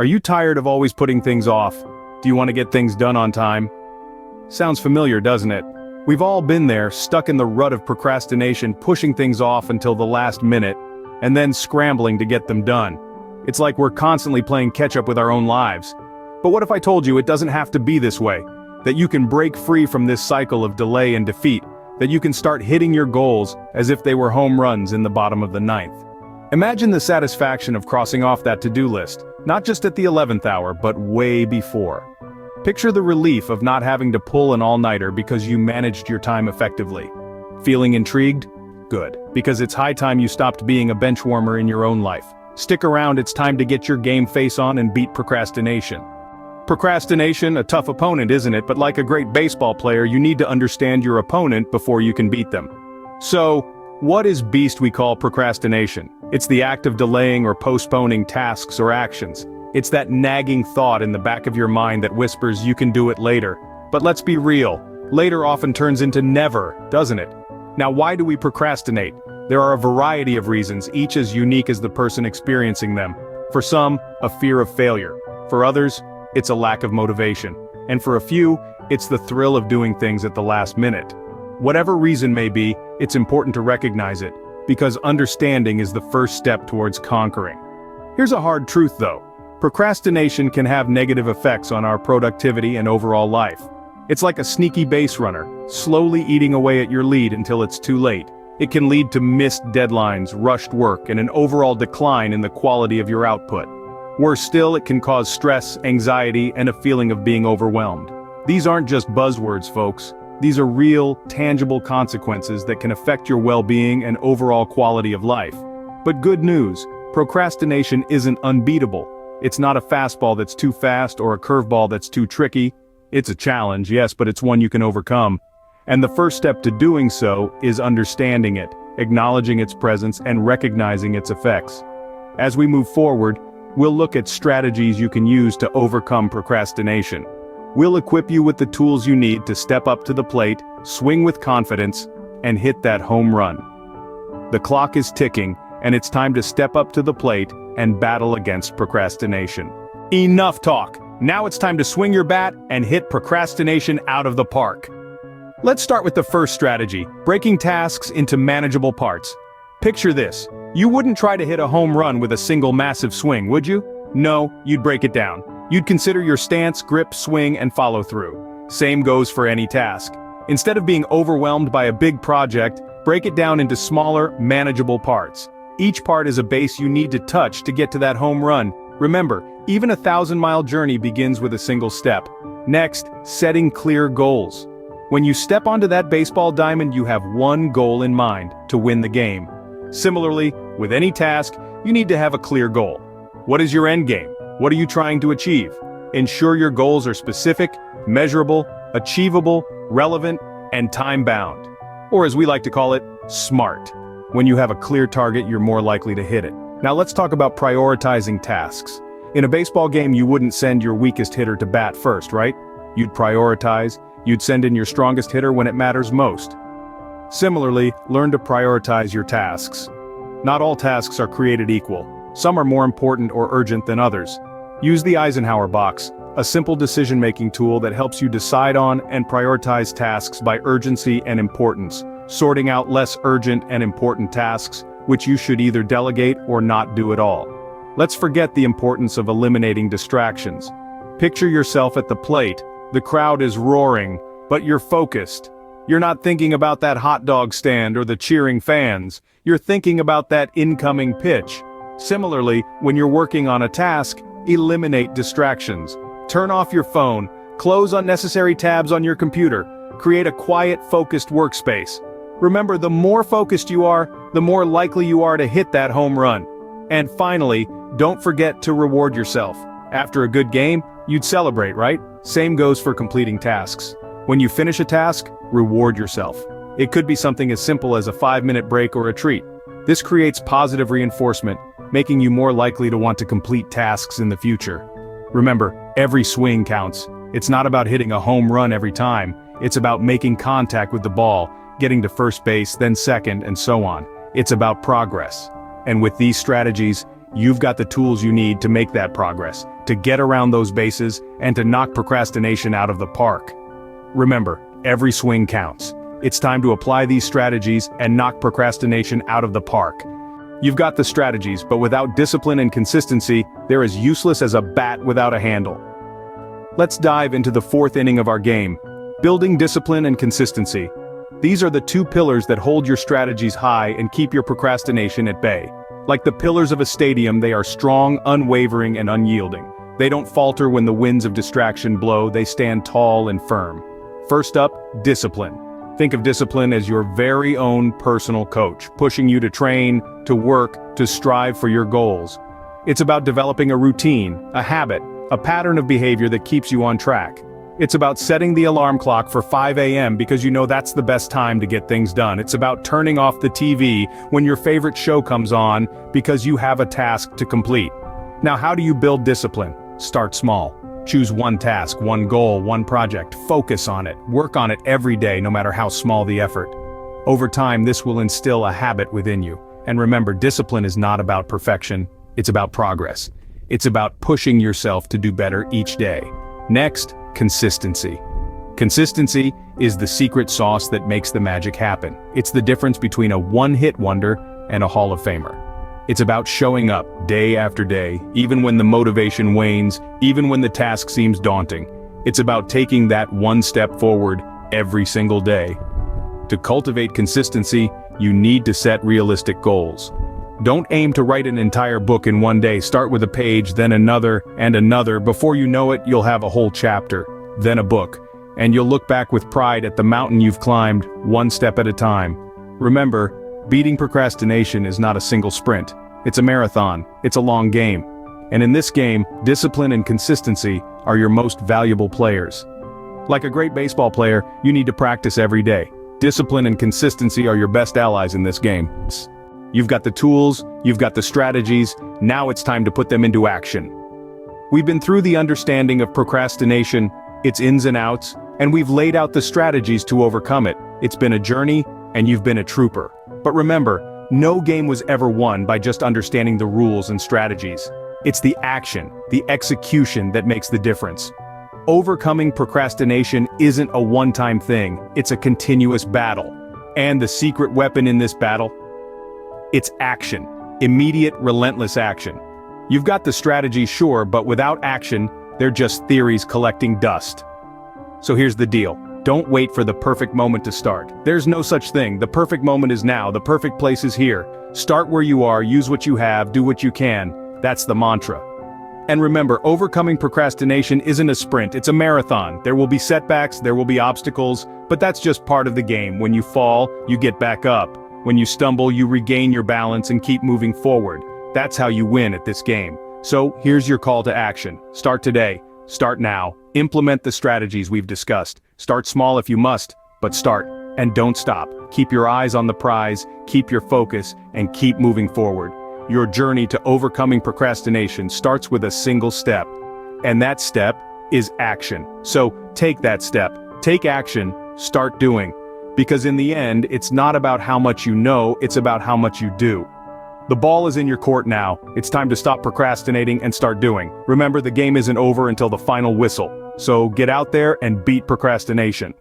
Are you tired of always putting things off? Do you want to get things done on time? Sounds familiar, doesn't it? We've all been there, stuck in the rut of procrastination, pushing things off until the last minute, and then scrambling to get them done. It's like we're constantly playing catch-up with our own lives. But what if I told you it doesn't have to be this way? That you can break free from this cycle of delay and defeat, that you can start hitting your goals as if they were home runs in the bottom of the ninth. Imagine the satisfaction of crossing off that to-do list, not just at the 11th hour, but way before. Picture the relief of not having to pull an all-nighter because you managed your time effectively. Feeling intrigued? Good, because it's high time you stopped being a bench warmer in your own life. Stick around, it's time to get your game face on and beat procrastination. Procrastination, a tough opponent, isn't it? But like a great baseball player, you need to understand your opponent before you can beat them. So, what is beast we call procrastination? It's the act of delaying or postponing tasks or actions. It's that nagging thought in the back of your mind that whispers you can do it later. But let's be real, later often turns into never, doesn't it? Now, why do we procrastinate? There are a variety of reasons, each as unique as the person experiencing them. For some, a fear of failure. For others, it's a lack of motivation. And for a few, it's the thrill of doing things at the last minute. Whatever reason may be, it's important to recognize it, because understanding is the first step towards conquering. Here's a hard truth though. Procrastination can have negative effects on our productivity and overall life. It's like a sneaky base runner, slowly eating away at your lead until it's too late. It can lead to missed deadlines, rushed work, and an overall decline in the quality of your output. Worse still, it can cause stress, anxiety, and a feeling of being overwhelmed. These aren't just buzzwords, folks. These are real, tangible consequences that can affect your well-being and overall quality of life. But good news, procrastination isn't unbeatable. It's not a fastball that's too fast or a curveball that's too tricky. It's a challenge, yes, but it's one you can overcome. And the first step to doing so is understanding it, acknowledging its presence, and recognizing its effects. As we move forward, we'll look at strategies you can use to overcome procrastination. We'll equip you with the tools you need to step up to the plate, swing with confidence, and hit that home run. The clock is ticking, and it's time to step up to the plate and battle against procrastination. Enough talk! Now it's time to swing your bat and hit procrastination out of the park. Let's start with the first strategy, breaking tasks into manageable parts. Picture this. You wouldn't try to hit a home run with a single massive swing, would you? No, you'd break it down. You'd consider your stance, grip, swing, and follow through. Same goes for any task. Instead of being overwhelmed by a big project, break it down into smaller, manageable parts. Each part is a base you need to touch to get to that home run. Remember, even a 1,000-mile journey begins with a single step. Next, setting clear goals. When you step onto that baseball diamond, you have one goal in mind: to win the game. Similarly, with any task, you need to have a clear goal. What is your end game? What are you trying to achieve? Ensure your goals are specific, measurable, achievable, relevant, and time-bound. Or as we like to call it, SMART. When you have a clear target, you're more likely to hit it. Now let's talk about prioritizing tasks. In a baseball game, you wouldn't send your weakest hitter to bat first, right? You'd prioritize, you'd send in your strongest hitter when it matters most. Similarly, learn to prioritize your tasks. Not all tasks are created equal. Some are more important or urgent than others. Use the Eisenhower box, a simple decision-making tool that helps you decide on and prioritize tasks by urgency and importance, sorting out less urgent and important tasks, which you should either delegate or not do at all. Let's forget the importance of eliminating distractions. Picture yourself at the plate. The crowd is roaring, but you're focused. You're not thinking about that hot dog stand or the cheering fans. You're thinking about that incoming pitch. Similarly, when you're working on a task, eliminate distractions. Turn off your phone, close unnecessary tabs on your computer, create a quiet, focused workspace. Remember, the more focused you are, the more likely you are to hit that home run. And finally, don't forget to reward yourself. After a good game, you'd celebrate, right? Same goes for completing tasks. When you finish a task, reward yourself. It could be something as simple as a 5-minute break or a treat. This creates positive reinforcement, making you more likely to want to complete tasks in the future. Remember, every swing counts. It's not about hitting a home run every time. It's about making contact with the ball, getting to first base, then second, and so on. It's about progress. And with these strategies, you've got the tools you need to make that progress, to get around those bases, and to knock procrastination out of the park. Remember, every swing counts. It's time to apply these strategies and knock procrastination out of the park. You've got the strategies, but without discipline and consistency, they're as useless as a bat without a handle. Let's dive into the fourth inning of our game, building discipline and consistency. These are the two pillars that hold your strategies high and keep your procrastination at bay. Like the pillars of a stadium, they are strong, unwavering, and unyielding. They don't falter when the winds of distraction blow, they stand tall and firm. First up, discipline. Think of discipline as your very own personal coach, pushing you to train, to work, to strive for your goals. It's about developing a routine, a habit, a pattern of behavior that keeps you on track. It's about setting the alarm clock for 5 a.m. because you know that's the best time to get things done. It's about turning off the TV when your favorite show comes on because you have a task to complete. Now, how do you build discipline? Start small. Choose one task, one goal, one project. Focus on it. Work on it every day, no matter how small the effort. Over time, this will instill a habit within you. And remember, discipline is not about perfection. It's about progress. It's about pushing yourself to do better each day. Next, consistency. Consistency is the secret sauce that makes the magic happen. It's the difference between a one-hit wonder and a Hall of Famer. It's about showing up day after day, even when the motivation wanes, even when the task seems daunting. It's about taking that one step forward every single day. To cultivate consistency, you need to set realistic goals. Don't aim to write an entire book in one day. Start with a page, then another, and another. Before you know it, you'll have a whole chapter, then a book. And you'll look back with pride at the mountain you've climbed, one step at a time. Remember, beating procrastination is not a single sprint. It's a marathon. It's a long game. And in this game, discipline and consistency are your most valuable players. Like a great baseball player, you need to practice every day. Discipline and consistency are your best allies in this game. You've got the tools, you've got the strategies, now it's time to put them into action. We've been through the understanding of procrastination, its ins and outs, and we've laid out the strategies to overcome it. It's been a journey, and you've been a trooper. But remember, no game was ever won by just understanding the rules and strategies. It's the action, the execution that makes the difference. Overcoming procrastination isn't a one-time thing, it's a continuous battle. And the secret weapon in this battle? It's action. Immediate, relentless action. You've got the strategy, sure, but without action, they're just theories collecting dust. So here's the deal. Don't wait for the perfect moment to start. There's no such thing. The perfect moment is now. The perfect place is here. Start where you are, use what you have, do what you can. That's the mantra. And remember, overcoming procrastination isn't a sprint, it's a marathon. There will be setbacks, there will be obstacles, but that's just part of the game. When you fall, you get back up. When you stumble, you regain your balance and keep moving forward. That's how you win at this game. So here's your call to action. Start today. Start now. Implement the strategies we've discussed. Start small if you must, but start, and don't stop. Keep your eyes on the prize, keep your focus, and keep moving forward. Your journey to overcoming procrastination starts with a single step, and that step is action. So take that step, take action, start doing. Because in the end, it's not about how much you know, it's about how much you do. The ball is in your court now. It's time to stop procrastinating and start doing. Remember, the game isn't over until the final whistle. So get out there and beat procrastination.